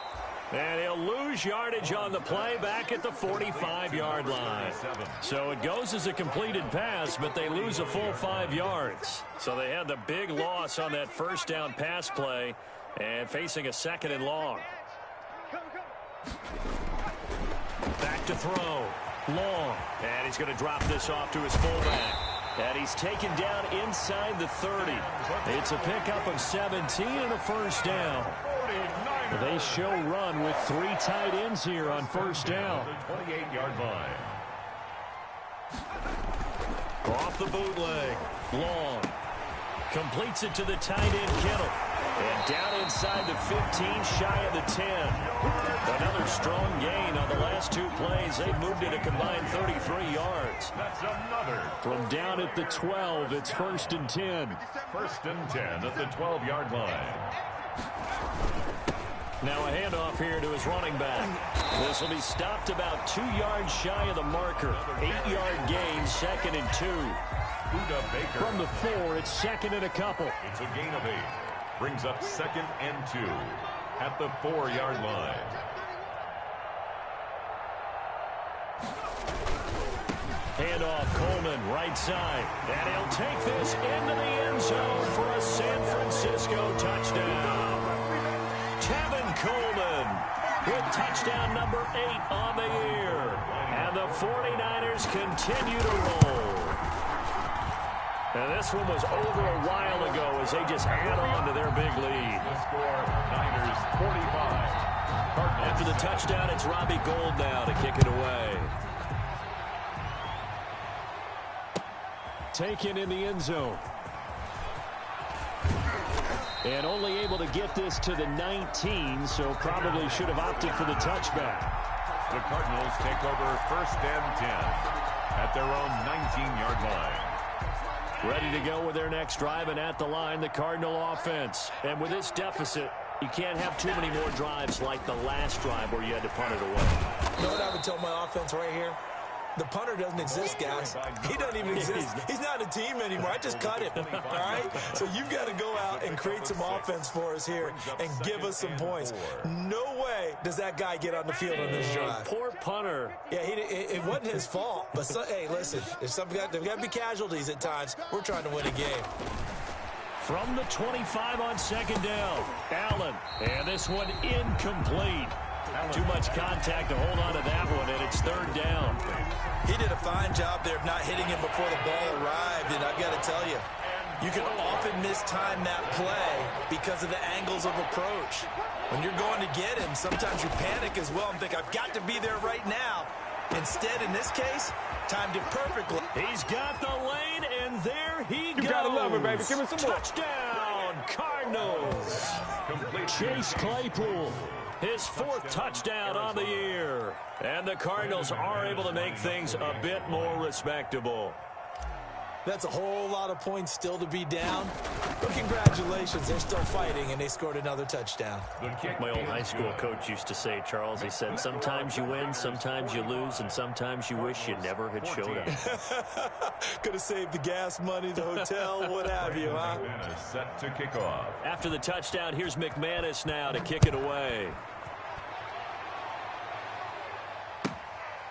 And he'll lose yardage on the play back at the 45-yard line. So it goes as a completed pass, but they lose a full 5 yards. So they had the big loss on that first down pass play and facing a 2nd and long. Back to throw. Long. And he's going to drop this off to his fullback. And he's taken down inside the 30. It's a pickup of 17 and a first down. They show run with 3 tight ends here on first down. 28-yard line. Off the bootleg. Long. Completes it to the tight end, Kittle. And down inside the 15, shy of the 10. Another strong gain on the last 2 plays. They moved it a combined 33 yards. That's another. From down at the 12, it's 1st and 10. 1st and 10 at the 12-yard line. Now a handoff here to his running back. This will be stopped about 2 yards shy of the marker. 8-yard gain, 2nd and 2. From the 4, it's 2nd and a couple. It's a gain of 8. Brings up 2nd and 2 at the 4-yard line. Handoff, Coleman, right side. And he'll take this into the end zone for a San Francisco touchdown. Tevin Coleman with touchdown number 8 on the year. And the 49ers continue to roll. And this one was over a while ago as they just add on to their big lead. The score, Niners 45. Cardinals. After the touchdown, it's Robbie Gould now to kick it away. Taken in the end zone. And only able to get this to the 19, so probably should have opted for the touchback. The Cardinals take over 1st and 10 at their own 19-yard line. Ready to go with their next drive, and at the line, the Cardinal offense. And with this deficit, you can't have too many more drives like the last drive where you had to punt it away. You know what I would tell my offense right here? The punter doesn't exist, guys. He doesn't even exist. He's not a team anymore. I just cut him, all right? So you've got to go out and create some offense for us here and give us some points. No way does that guy get on the field on this drive. Poor punter. Yeah, it wasn't his fault. But, hey, listen, there's got to be casualties at times. We're trying to win a game. From the 25 on 2nd down, Allen. And this one incomplete. Too much contact to hold on to that one, and it's 3rd down. He did a fine job there of not hitting him before the ball arrived, and I've got to tell you, you can often mistime that play because of the angles of approach. When you're going to get him, sometimes you panic as well and think, I've got to be there right now. Instead, in this case, timed it perfectly. He's got the lane, and there he goes. You gotta love it, baby. Give me some more. Touchdown, Cardinals. Chase Claypool. His 4th touchdown on the year. And the Cardinals are able to make things a bit more respectable. That's a whole lot of points still to be down. But congratulations, they're still fighting, and they scored another touchdoand. My old high school coach used to say, Charles, he said, sometimes you win, sometimes you lose, and sometimes you wish you never had showed up. Could have saved the gas money, the hotel, what have you, huh? Set to kick off. After the touchdown, here's McManus now to kick it away.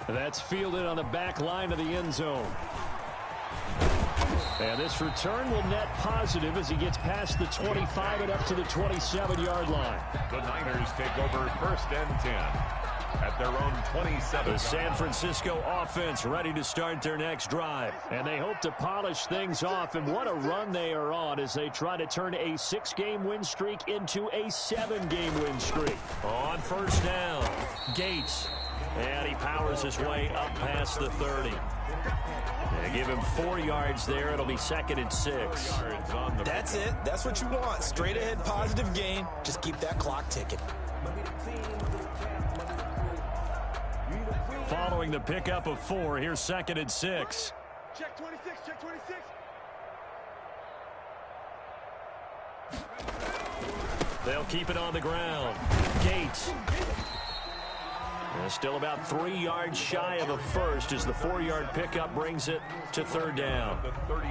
That's fielded on the back line of the end zone. And this return will net positive as he gets past the 25 and up to the 27-yard line. The Niners take over 1st and 10 at their own 27. The San Francisco offense ready to start their next drive. And they hope to polish things off. And what a run they are on as they try to turn a 6-game win streak into a 7-game win streak. On 1st down, Gates. And he powers his way up past the 30. They give him 4 yards there. It'll be 2nd and 6. That's it. That's what you want. Straight ahead positive gain. Just keep that clock ticking. Following the pickup of 4, here's 2nd and 6. Check 26, check 26. They'll keep it on the ground. Gates. Still about 3 yards shy of a first as the 4-yard pickup brings it to 3rd down.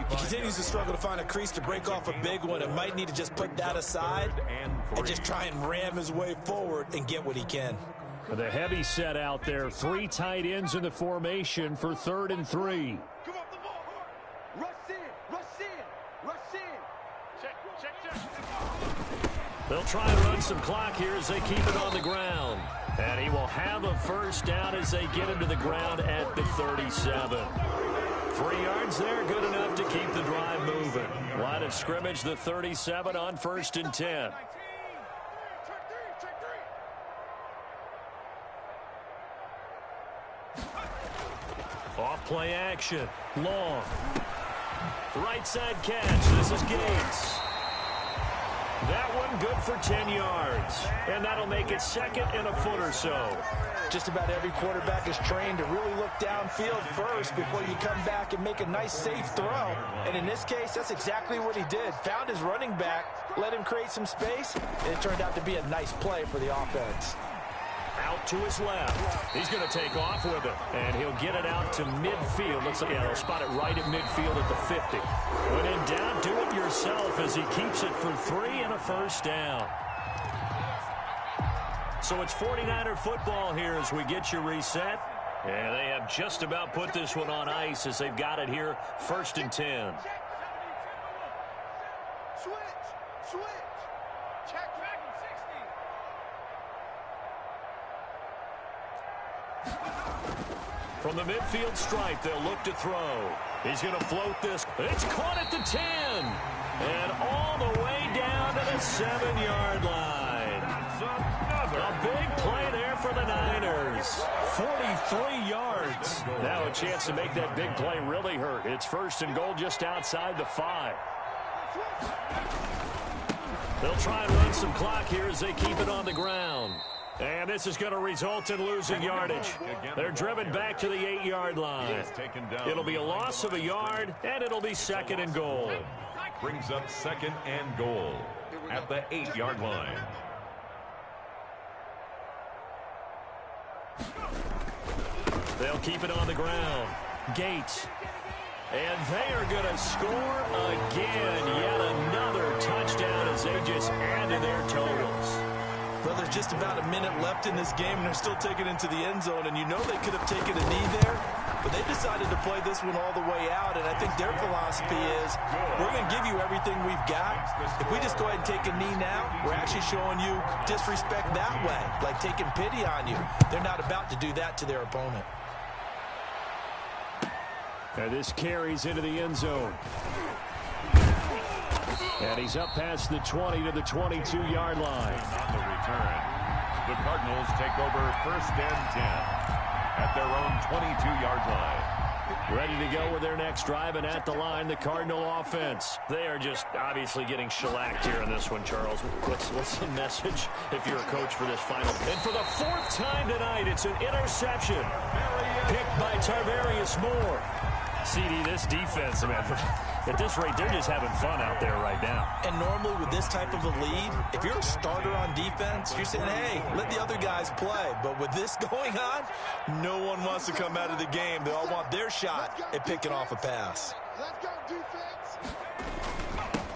He continues to struggle to find a crease to break off a big one and might need to just put that aside and just try and ram his way forward and get what he can. The heavy set out there. 3 tight ends in the formation for 3rd and 3. Come off the ball. Rush in, rush in, rush in. Check, check, check. They'll try and run some clock here as they keep it on the ground. And he will have a 1st down as they get him to the ground at the 37. 3 yards there, good enough to keep the drive moving. Line of scrimmage, the 37 on 1st and 10. Off play action. Long. Right side catch. This is Gates. That one good for 10 yards. And that'll make it second and a foot or so. Just about every quarterback is trained to really look downfield first before you come back and make a nice, safe throw. And in this case, that's exactly what he did. Found his running back, let him create some space, and it turned out to be a nice play for the offense. Out to his left. He's going to take off with it, and he'll get it out to midfield. Looks like they'll spot it right at midfield at the 50. When in doubt, do it yourself as he keeps it for 3 and a first down. So it's 49er football here as we get you reset. And they have just about put this one on ice as they've got it here, 1st and 10. Switch. Check back in 60. From the midfield stripe, they'll look to throw. He's going to float this. It's caught at the 10. And all the way down to the 7-yard line. A big play there for the Niners. 43 yards. Now a chance to make that big play really hurt. It's 1st and goal just outside the 5. They'll try and run some clock here as they keep it on the ground. And this is going to result in losing yardage. They're driven back to the 8-yard line. It'll be a loss of a yard, and it'll be 2nd and goal. Brings up 2nd and goal at the 8-yard line. They'll keep it on the ground. Gates. And they are going to score again. Yet another touchdown as they just add to their totals. Well, there's just about a minute left in this game, and they're still taking it into the end zone. And you know they could have taken a knee there, but they decided to play this one all the way out. And I think their philosophy is, we're going to give you everything we've got. If we just go ahead and take a knee now, we're actually showing you disrespect that way, like taking pity on you. They're not about to do that to their opponent. And this carries into the end zone. And he's up past the 20 to the 22-yard line. On the return, the Cardinals take over 1st and 10 at their own 22-yard line. Ready to go with their next drive, and at the line, the Cardinal offense. They are just obviously getting shellacked here in this one, Charles. What's the message if you're a coach for this final? And for the 4th time tonight, it's an interception picked by Tarvarius Moore. CD, this defense, man, at this rate, they're just having fun out there right now. And normally with this type of a lead, if you're a starter on defense, you're saying, hey, let the other guys play. But with this going on, no one wants to come out of the game. They all want their shot at picking off a pass. Let's go, defense.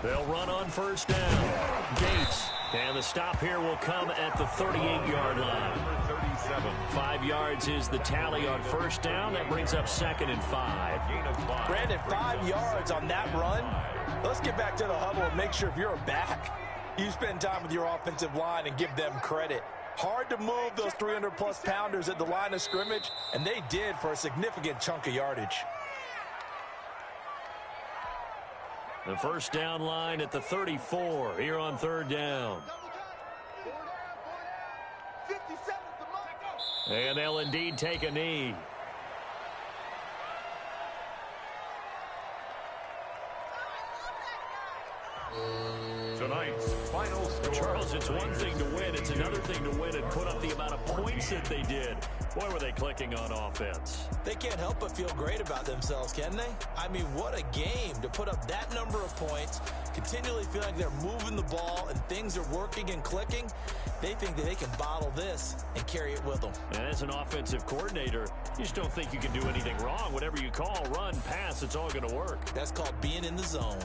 They'll run on 1st down. Gates. And the stop here will come at the 38-yard line. 5 yards is the tally on 1st down. That brings up 2nd and 5. Brandon, 5 yards on that run. Let's get back to the huddle and make sure if you're a back, you spend time with your offensive line and give them credit. Hard to move those 300-plus pounders at the line of scrimmage, and they did for a significant chunk of yardage. The 1st down line at the 34 here on 3rd down. 57 to Mike. And they'll indeed take a knee. Tonight's final score. Charles, it's one thing to win. It's another thing to win and put up the amount of points that they did. Boy, were they clicking on offense. They can't help but feel great about themselves, can they? I mean, what a game to put up that number of points, continually feel like they're moving the ball and things are working and clicking. They think that they can bottle this and carry it with them. And as an offensive coordinator, you just don't think you can do anything wrong. Whatever you call, run, pass, it's all going to work. That's called being in the zone.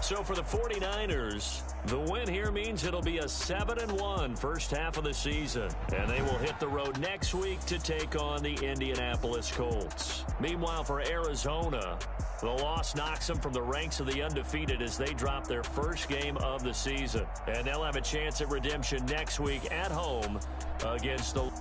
So for the 49ers, the win here means it'll be a 7-1 first half of the season. And they will hit the road next week to take on the Indianapolis Colts. Meanwhile, for Arizona, the loss knocks them from the ranks of the undefeated as they drop their first game of the season. And they'll have a chance at redemption next week at home against the